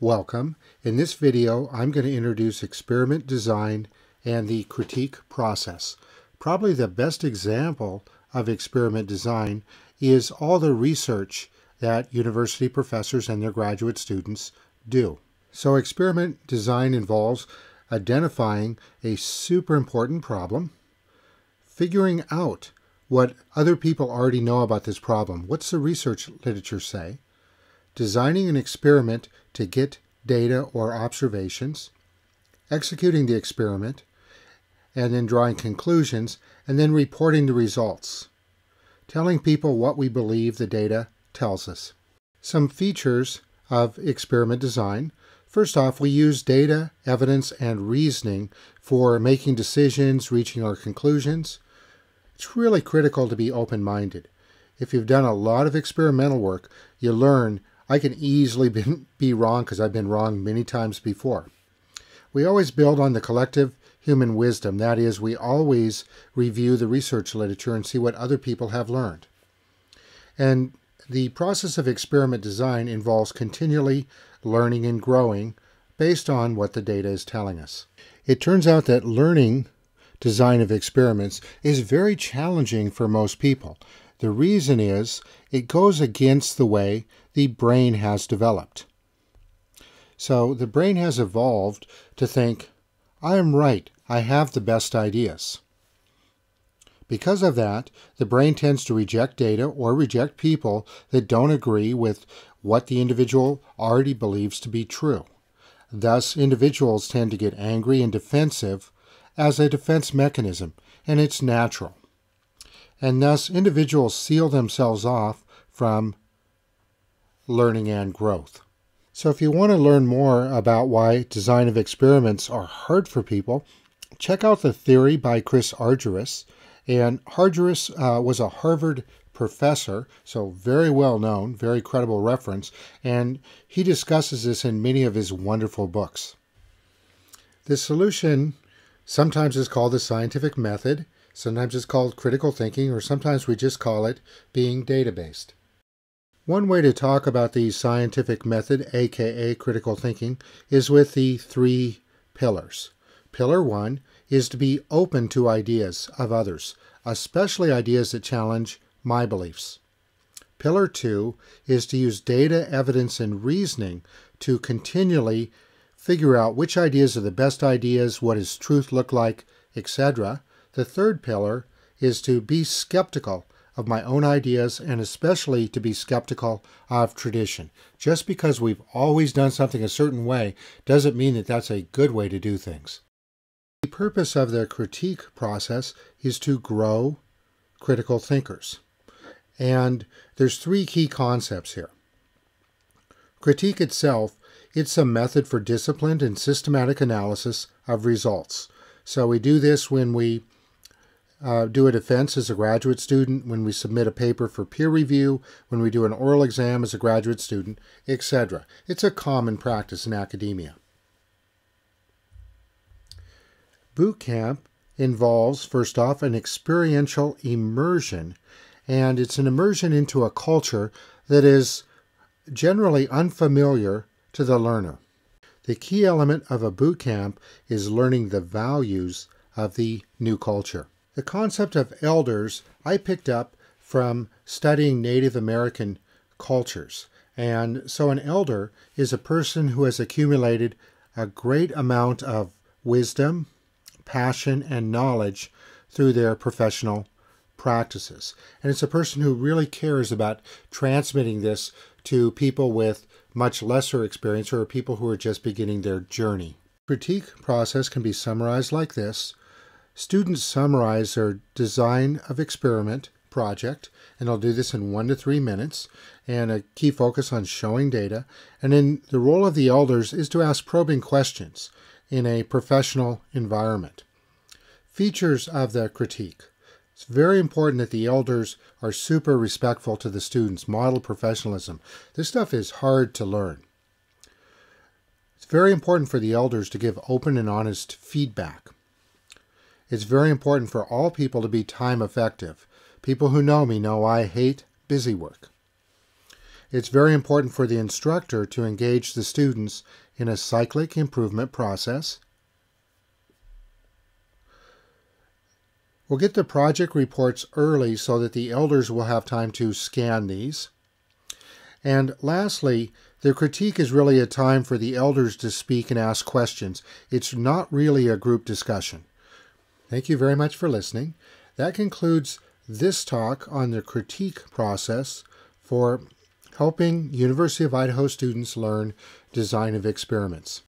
Welcome. In this video, I'm going to introduce experiment design and the critique process. Probably the best example of experiment design is all the research that university professors and their graduate students do. So experiment design involves identifying a super important problem, figuring out what other people already know about this problem. What's the research literature say? Designing an experiment to get data or observations, executing the experiment, and then drawing conclusions, and then reporting the results, telling people what we believe the data tells us. Some features of experiment design. First off, we use data, evidence, and reasoning for making decisions, reaching our conclusions. It's really critical to be open-minded. If you've done a lot of experimental work, you learn I can easily be wrong because I've been wrong many times before. We always build on the collective human wisdom. That is, we always review the research literature and see what other people have learned. And the process of experiment design involves continually learning and growing based on what the data is telling us. It turns out that learning design of experiments is very challenging for most people. The reason is it goes against the way the brain has developed. So the brain has evolved to think, I am right, I have the best ideas. Because of that, the brain tends to reject data or reject people that don't agree with what the individual already believes to be true. Thus, individuals tend to get angry and defensive as a defense mechanism, and it's natural. And thus, individuals seal themselves off from learning and growth. So if you want to learn more about why design of experiments are hard for people, check out The Theory by Chris Argyris. And Argyris was a Harvard professor, so very well known, very credible reference, and he discusses this in many of his wonderful books. The solution sometimes is called the scientific method, sometimes it's called critical thinking, or sometimes we just call it being data-based. One way to talk about the scientific method, aka critical thinking, is with the three pillars. Pillar 1 is to be open to ideas of others, especially ideas that challenge my beliefs. Pillar 2 is to use data, evidence, and reasoning to continually figure out which ideas are the best ideas, what does truth look like, etc. The third pillar is to be skeptical of my own ideas and especially to be skeptical of tradition. Just because we've always done something a certain way doesn't mean that that's a good way to do things. The purpose of the critique process is to grow critical thinkers. And there's three key concepts here. Critique itself, it's a method for disciplined and systematic analysis of results. So we do this when we do a defense as a graduate student, when we submit a paper for peer review, when we do an oral exam as a graduate student, etc. It's a common practice in academia. Boot camp involves, first off, an experiential immersion, and it's an immersion into a culture that is generally unfamiliar to the learner. The key element of a boot camp is learning the values of the new culture. The concept of elders I picked up from studying Native American cultures. And so an elder is a person who has accumulated a great amount of wisdom, passion, and knowledge through their professional practices. And it's a person who really cares about transmitting this to people with much lesser experience or people who are just beginning their journey. The critique process can be summarized like this. Students summarize their design of experiment project, and I'll do this in 1 to 3 minutes, and a key focus on showing data. And then the role of the elders is to ask probing questions in a professional environment. Features of the critique. It's very important that the elders are super respectful to the students, model professionalism. This stuff is hard to learn. It's very important for the elders to give open and honest feedback. It's very important for all people to be time effective. People who know me know I hate busy work. It's very important for the instructor to engage the students in a cyclic improvement process. We'll get the project reports early so that the elders will have time to scan these. And lastly, the critique is really a time for the elders to speak and ask questions. It's not really a group discussion. Thank you very much for listening. That concludes this talk on the critique process for helping University of Idaho students learn design of experiments.